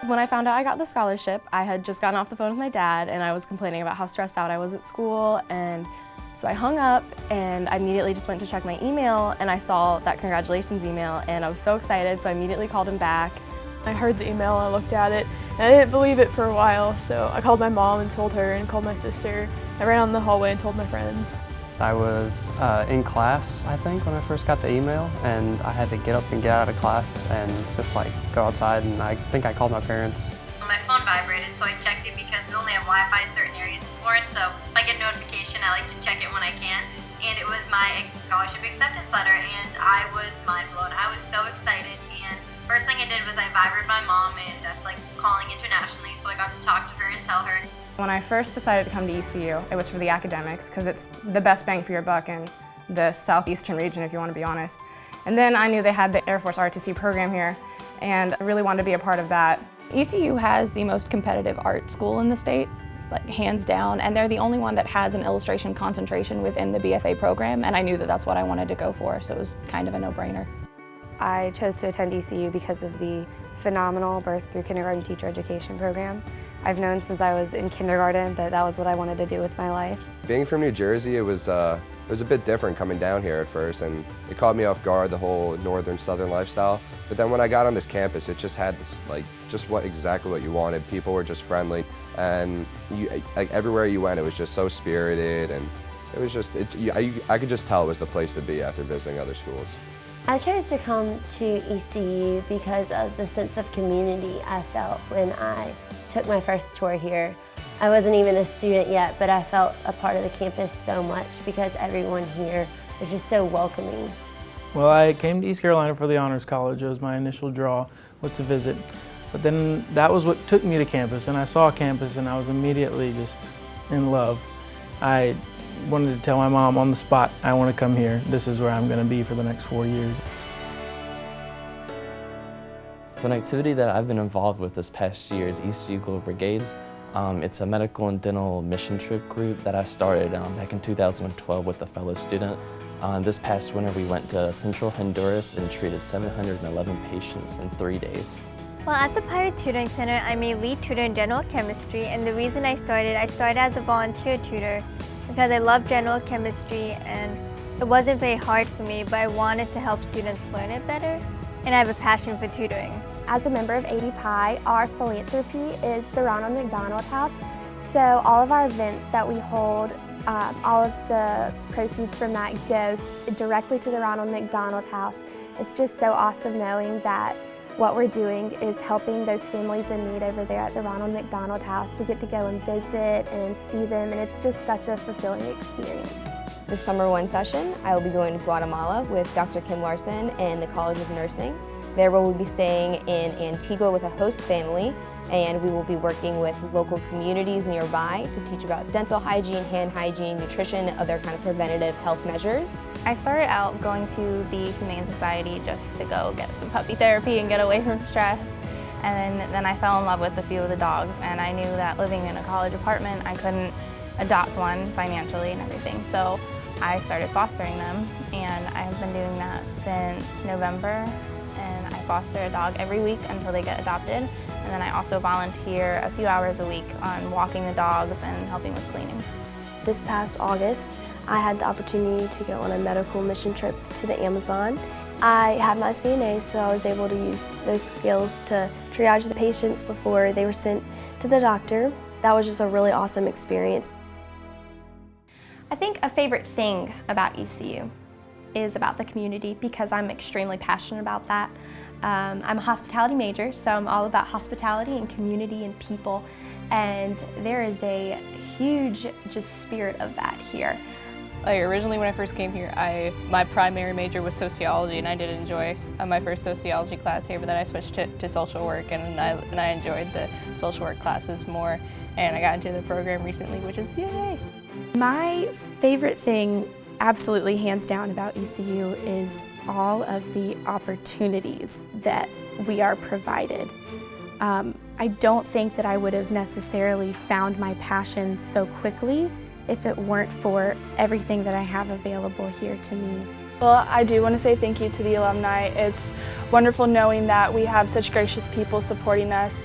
When I found out I got the scholarship, I had just gotten off the phone with my dad and I was complaining about how stressed out I was at school, and so I hung up and I immediately just went to check my email and I saw that congratulations email and I was so excited, so I immediately called him back. I heard the email, I looked at it, and I didn't believe it for a while, so I called my mom and told her and called my sister. I ran out in the hallway and told my friends. I was in class, I think, when I first got the email, and I had to get up and get out of class and just like go outside, and I think I called my parents. My phone vibrated, so I checked it because we only have Wi-Fi in certain areas in Florence, so if I get a notification, I like to check it when I can. And it was my scholarship acceptance letter, and I was mind blown. I was so excited, and first thing I did was I vibered my mom, and that's like calling internationally, so I got to talk to her and tell her. When I first decided to come to ECU, it was for the academics because it's the best bang for your buck in the southeastern region, if you want to be honest. And then I knew they had the Air Force ROTC program here, and I really wanted to be a part of that. ECU has the most competitive art school in the state, like hands down, and they're the only one that has an illustration concentration within the BFA program, and I knew that that's what I wanted to go for, so it was kind of a no-brainer. I chose to attend ECU because of the phenomenal birth through kindergarten teacher education program. I've known since I was in kindergarten that that was what I wanted to do with my life. Being from New Jersey, it was a bit different coming down here at first, and it caught me off guard, the whole northern southern lifestyle. But then when I got on this campus, it just had this just exactly what you wanted. People were just friendly, and everywhere you went, it was just so spirited, and it was just I could just tell it was the place to be after visiting other schools. I chose to come to ECU because of the sense of community I felt when I took my first tour here. I wasn't even a student yet, but I felt a part of the campus so much because everyone here was just so welcoming. Well, I came to East Carolina for the Honors College. It was my initial draw, was to visit. But then that was what took me to campus, and I saw campus and I was immediately just in love. I wanted to tell my mom on the spot, I want to come here. This is where I'm going to be for the next 4 years. So an activity that I've been involved with this past year is ECU Global Brigades. It's a medical and dental mission trip group that I started back in 2012 with a fellow student. This past winter we went to Central Honduras and treated 711 patients in 3 days. Well, at the Pirate Tutoring Center, I'm a lead tutor in general chemistry, and the reason I started as a volunteer tutor because I love general chemistry and it wasn't very hard for me, but I wanted to help students learn it better, and I have a passion for tutoring. As a member of AD-Pi, our philanthropy is the Ronald McDonald House. So all of our events that we hold, all of the proceeds from that go directly to the Ronald McDonald House. It's just so awesome knowing that what we're doing is helping those families in need over there at the Ronald McDonald House. We get to go and visit and see them, and it's just such a fulfilling experience. This summer one session, I will be going to Guatemala with Dr. Kim Larson and the College of Nursing. There we will be staying in Antigua with a host family, and we will be working with local communities nearby to teach about dental hygiene, hand hygiene, nutrition, other kind of preventative health measures. I started out going to the Humane Society just to go get some puppy therapy and get away from stress. And then I fell in love with a few of the dogs, and I knew that living in a college apartment, I couldn't adopt one financially and everything. So I started fostering them, and I have been doing that since November. And I foster a dog every week until they get adopted. And then I also volunteer a few hours a week on walking the dogs and helping with cleaning. This past August, I had the opportunity to go on a medical mission trip to the Amazon. I had my CNA, so I was able to use those skills to triage the patients before they were sent to the doctor. That was just a really awesome experience. I think a favorite thing about ECU is about the community because I'm extremely passionate about that. I'm a hospitality major, so I'm all about hospitality and community and people, and there is a huge just spirit of that here. Originally when I first came here, my primary major was sociology, and I did enjoy my first sociology class here, but then I switched to social work, and I enjoyed the social work classes more, and I got into the program recently, which is yay! My favorite thing, absolutely hands down, about ECU is all of the opportunities that we are provided. I don't think that I would have necessarily found my passion so quickly if it weren't for everything that I have available here to me. Well, I do want to say thank you to the alumni. It's wonderful knowing that we have such gracious people supporting us.